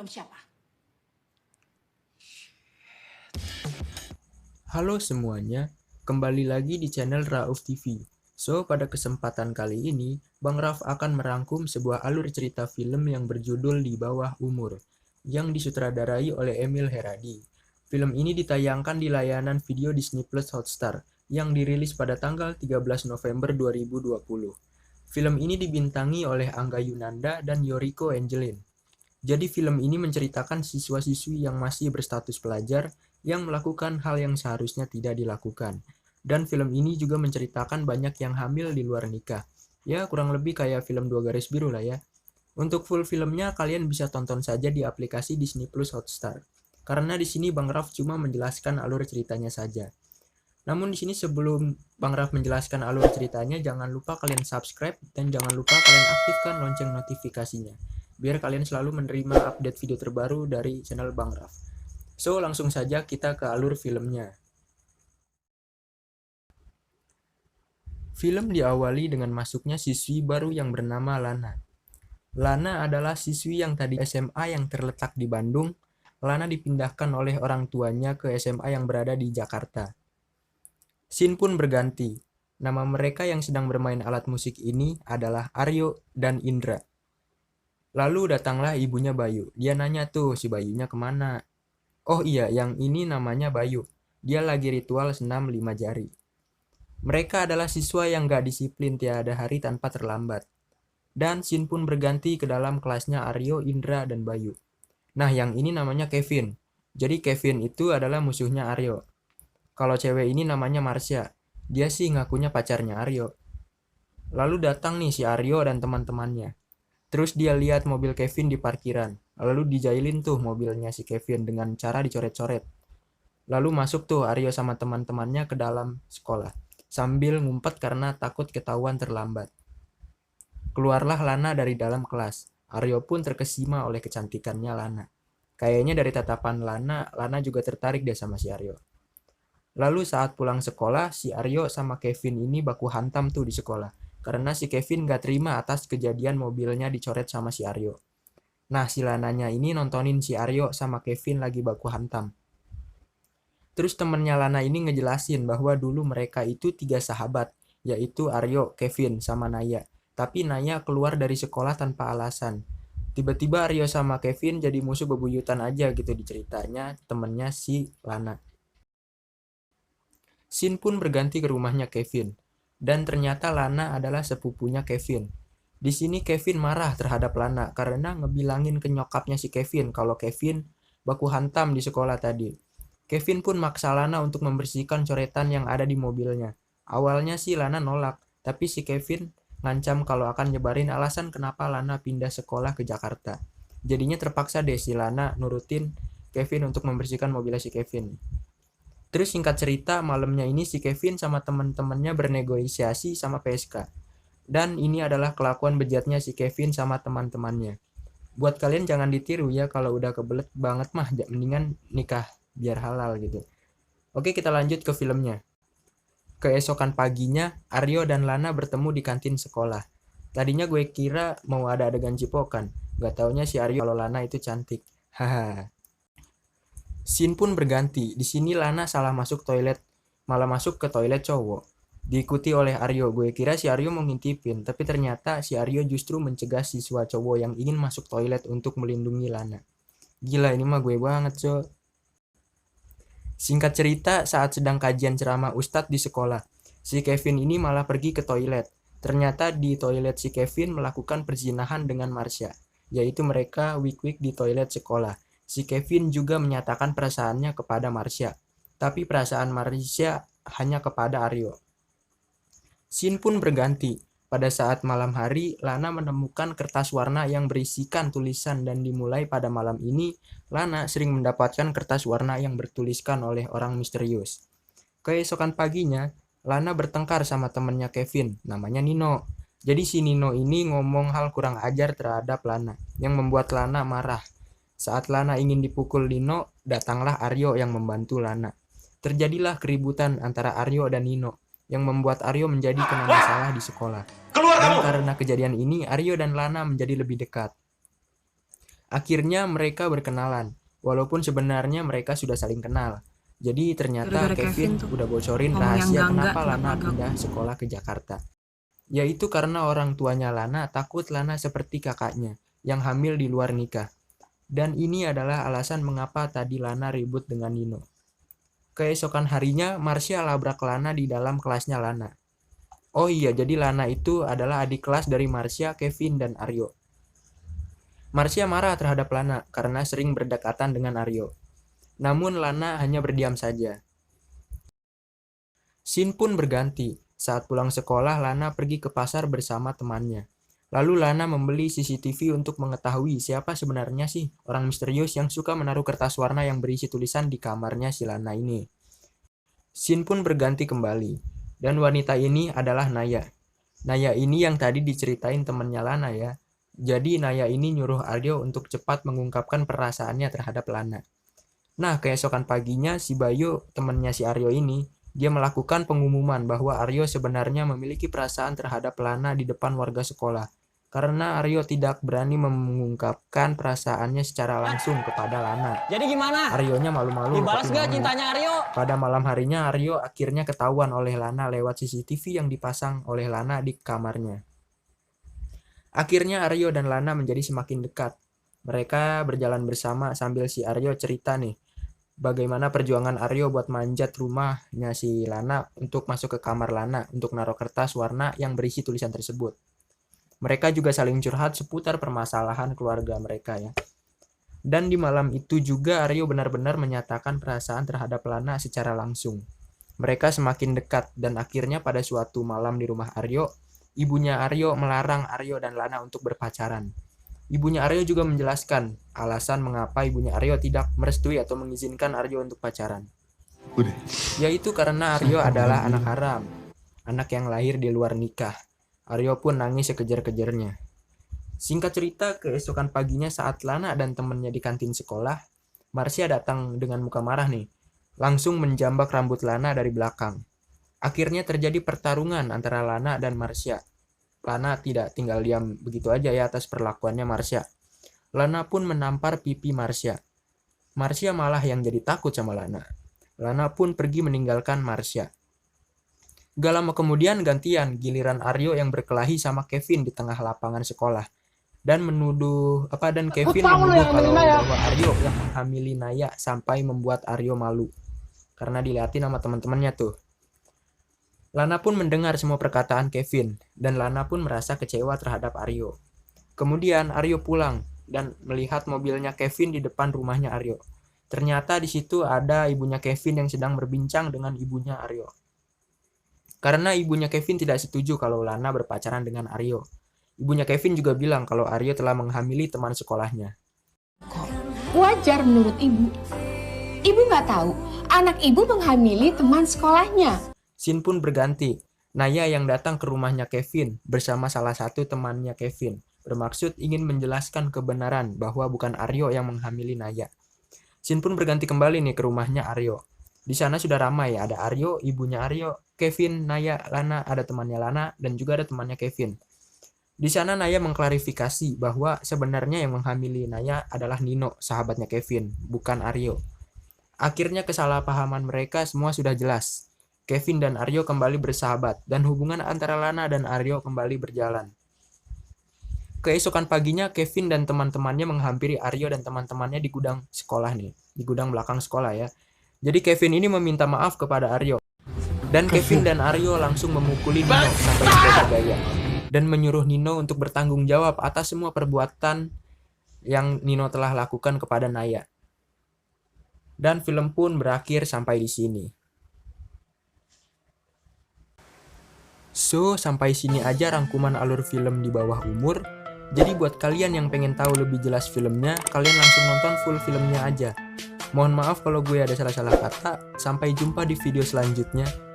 film siapa? Halo semuanya, kembali lagi di channel Rauf TV. So, pada kesempatan kali ini, Bang Rauf akan merangkum sebuah alur cerita film yang berjudul Di Bawah Umur, yang disutradarai oleh Emil Heradi. Film ini ditayangkan di layanan video Disney Plus Hotstar, yang dirilis pada tanggal 13 November 2020. Film ini dibintangi oleh Angga Yunanda dan Yoriko Angelin. Jadi film ini menceritakan siswa-siswi yang masih berstatus pelajar yang melakukan hal yang seharusnya tidak dilakukan. Dan film ini juga menceritakan banyak yang hamil di luar nikah. Ya, kurang lebih kayak film Dua Garis Biru lah ya. Untuk full filmnya kalian bisa tonton saja di aplikasi Disney Plus Hotstar. Karena di sini Bang Raf cuma menjelaskan alur ceritanya saja. Namun di sini sebelum Bang Raf menjelaskan alur ceritanya, jangan lupa kalian subscribe dan jangan lupa kalian aktifkan lonceng notifikasinya, biar kalian selalu menerima update video terbaru dari channel Bang Raf. So, langsung saja kita ke alur filmnya. Film diawali dengan masuknya siswi baru yang bernama Lana. Lana adalah siswi yang tadi SMA yang terletak di Bandung. Lana dipindahkan oleh orang tuanya ke SMA yang berada di Jakarta. Scene pun berganti. Nama mereka yang sedang bermain alat musik ini adalah Aryo dan Indra. Lalu datanglah ibunya Bayu. Dia nanya tuh si Bayunya kemana. Oh iya, yang ini namanya Bayu. Dia lagi ritual senam 5 jari. Mereka adalah siswa yang gak disiplin tiada hari tanpa terlambat. Dan scene pun berganti ke dalam kelasnya Aryo, Indra, dan Bayu. Nah, yang ini namanya Kevin. Jadi Kevin itu adalah musuhnya Aryo. Kalau cewek ini namanya Marsha. Dia sih ngakunya pacarnya Aryo. Lalu datang nih si Aryo dan teman-temannya. Terus dia lihat mobil Kevin di parkiran. Lalu dijailin tuh mobilnya si Kevin dengan cara dicoret-coret. Lalu masuk tuh Aryo sama teman-temannya ke dalam sekolah. Sambil ngumpet karena takut ketahuan terlambat. Keluarlah Lana dari dalam kelas. Aryo pun terkesima oleh kecantikannya Lana. Kayaknya dari tatapan Lana, Lana juga tertarik deh sama si Aryo. Lalu saat pulang sekolah, si Aryo sama Kevin ini baku hantam tuh di sekolah. Karena si Kevin gak terima atas kejadian mobilnya dicoret sama si Aryo. Nah, si Lananya ini nontonin si Aryo sama Kevin lagi baku hantam. Terus temennya Lana ini ngejelasin bahwa dulu mereka itu 3 sahabat, yaitu Aryo, Kevin, sama Naya. Tapi Naya keluar dari sekolah tanpa alasan. Tiba-tiba Aryo sama Kevin jadi musuh bebuyutan aja gitu diceritanya temennya si Lana. Scene pun berganti ke rumahnya Kevin. Dan ternyata Lana adalah sepupunya Kevin. Di sini Kevin marah terhadap Lana karena ngebilangin ke nyokapnya si Kevin kalau Kevin baku hantam di sekolah tadi. Kevin pun maksa Lana untuk membersihkan coretan yang ada di mobilnya. Awalnya sih Lana nolak, tapi si Kevin ngancam kalau akan nyebarin alasan kenapa Lana pindah sekolah ke Jakarta. Jadinya terpaksa deh si Lana nurutin Kevin untuk membersihkan mobilnya si Kevin. Terus singkat cerita, malamnya ini si Kevin sama teman-temannya bernegosiasi sama PSK. Dan ini adalah kelakuan bejatnya si Kevin sama teman-temannya. Buat kalian jangan ditiru ya, kalau udah kebelet banget mah mendingan nikah biar halal gitu. Oke, kita lanjut ke filmnya. Keesokan paginya, Aryo dan Lana bertemu di kantin sekolah. Tadinya gue kira mau ada adegan cipokan. Gak taunya si Aryo kalau Lana itu cantik. Haha. Scene pun berganti. Di sini Lana salah masuk toilet, malah masuk ke toilet cowok. Diikuti oleh Aryo. Gue kira si Aryo mau ngintipin, tapi ternyata si Aryo justru mencegah siswa cowok yang ingin masuk toilet untuk melindungi Lana. Gila, ini mah gue banget, so. Singkat cerita, saat sedang kajian ceramah Ustadz di sekolah, si Kevin ini malah pergi ke toilet. Ternyata di toilet si Kevin melakukan perzinahan dengan Marsha, yaitu mereka wik-wik di toilet sekolah. Si Kevin juga menyatakan perasaannya kepada Marsha, tapi perasaan Marsha hanya kepada Aryo. Scene pun berganti. Pada saat malam hari, Lana menemukan kertas warna yang berisikan tulisan dan dimulai pada malam ini, Lana sering mendapatkan kertas warna yang bertuliskan oleh orang misterius. Keesokan paginya, Lana bertengkar sama temannya Kevin, namanya Nino. Jadi si Nino ini ngomong hal kurang ajar terhadap Lana, yang membuat Lana marah. Saat Lana ingin dipukul Nino, datanglah Aryo yang membantu Lana. Terjadilah keributan antara Aryo dan Nino, yang membuat Aryo menjadi kena masalah di sekolah. Dan karena kejadian ini, Aryo dan Lana menjadi lebih dekat. Akhirnya mereka berkenalan, walaupun sebenarnya mereka sudah saling kenal. Jadi ternyata Gara-gara Kevin Kevin tuh udah bocorin ngomong yang rahasia enggak-enggak, kenapa Lana kenapa pindah sekolah ke Jakarta. Yaitu karena orang tuanya Lana takut Lana seperti kakaknya yang hamil di luar nikah. Dan ini adalah alasan mengapa tadi Lana ribut dengan Nino. Keesokan harinya, Marsha labrak Lana di dalam kelasnya Lana. Oh iya, jadi Lana itu adalah adik kelas dari Marsha, Kevin, dan Aryo. Marsha marah terhadap Lana karena sering berdekatan dengan Aryo. Namun Lana hanya berdiam saja. Scene pun berganti. Saat pulang sekolah, Lana pergi ke pasar bersama temannya. Lalu Lana membeli CCTV untuk mengetahui siapa sebenarnya sih orang misterius yang suka menaruh kertas warna yang berisi tulisan di kamarnya si Lana ini. Scene pun berganti kembali. Dan wanita ini adalah Naya. Naya ini yang tadi diceritain temannya Lana ya. Jadi Naya ini nyuruh Aryo untuk cepat mengungkapkan perasaannya terhadap Lana. Nah, keesokan paginya si Bayu, temannya si Aryo ini, dia melakukan pengumuman bahwa Aryo sebenarnya memiliki perasaan terhadap Lana di depan warga sekolah. Karena Aryo tidak berani mengungkapkan perasaannya secara langsung kepada Lana. Jadi gimana? Aryonya malu-malu. Dibalas gak cintanya Aryo? Pada malam harinya Aryo akhirnya ketahuan oleh Lana lewat CCTV yang dipasang oleh Lana di kamarnya. Akhirnya Aryo dan Lana menjadi semakin dekat. Mereka berjalan bersama sambil si Aryo cerita nih, bagaimana perjuangan Aryo buat manjat rumahnya si Lana untuk masuk ke kamar Lana untuk naruh kertas warna yang berisi tulisan tersebut. Mereka juga saling curhat seputar permasalahan keluarga mereka ya. Dan di malam itu juga Aryo benar-benar menyatakan perasaan terhadap Lana secara langsung. Mereka semakin dekat dan akhirnya pada suatu malam di rumah Aryo, ibunya Aryo melarang Aryo dan Lana untuk berpacaran. Ibunya Aryo juga menjelaskan alasan mengapa ibunya Aryo tidak merestui atau mengizinkan Aryo untuk pacaran. Yaitu karena Aryo adalah anak haram, anak yang lahir di luar nikah. Aryo pun nangis sekejar-kejarnya. Singkat cerita, keesokan paginya saat Lana dan temannya di kantin sekolah, Marsha datang dengan muka marah nih, langsung menjambak rambut Lana dari belakang. Akhirnya terjadi pertarungan antara Lana dan Marsha. Lana tidak tinggal diam begitu aja ya atas perlakuannya Marsha. Lana pun menampar pipi Marsha. Marsha malah yang jadi takut sama Lana. Lana pun pergi meninggalkan Marsha. Gak lama kemudian gantian giliran Aryo yang berkelahi sama Kevin di tengah lapangan sekolah. Dan Kevin menuduh kalau bahwa Aryo yang menghamili Naya sampai membuat Aryo malu. Karena dilihatin sama teman-temannya tuh. Lana pun mendengar semua perkataan Kevin, dan Lana pun merasa kecewa terhadap Aryo. Kemudian Aryo pulang dan melihat mobilnya Kevin di depan rumahnya Aryo. Ternyata di situ ada ibunya Kevin yang sedang berbincang dengan ibunya Aryo. Karena ibunya Kevin tidak setuju kalau Lana berpacaran dengan Aryo. Ibunya Kevin juga bilang kalau Aryo telah menghamili teman sekolahnya. Wajar menurut ibu. Ibu nggak tahu anak ibu menghamili teman sekolahnya. Scene pun berganti. Naya yang datang ke rumahnya Kevin bersama salah satu temannya Kevin bermaksud ingin menjelaskan kebenaran bahwa bukan Aryo yang menghamili Naya. Scene pun berganti kembali nih ke rumahnya Aryo. Di sana sudah ramai, ada Aryo, ibunya Aryo, Kevin, Naya, Lana, ada temannya Lana, dan juga ada temannya Kevin. Di sana Naya mengklarifikasi bahwa sebenarnya yang menghamili Naya adalah Nino, sahabatnya Kevin, bukan Aryo. Akhirnya kesalahpahaman mereka semua sudah jelas. Kevin dan Aryo kembali bersahabat, dan hubungan antara Lana dan Aryo kembali berjalan. Keesokan paginya, Kevin dan teman-temannya menghampiri Aryo dan teman-temannya di gudang sekolah nih, di gudang belakang sekolah ya. Jadi Kevin ini meminta maaf kepada Aryo. Dan Kevin dan Aryo langsung memukuli Nino sampai tidak berdaya. Dan menyuruh Nino untuk bertanggung jawab atas semua perbuatan yang Nino telah lakukan kepada Naya. Dan film pun berakhir sampai di sini. So, sampai sini aja rangkuman alur film Di Bawah Umur. Jadi buat kalian yang pengen tahu lebih jelas filmnya, kalian langsung nonton full filmnya aja. Mohon maaf kalau gue ada salah-salah kata. Sampai jumpa di video selanjutnya.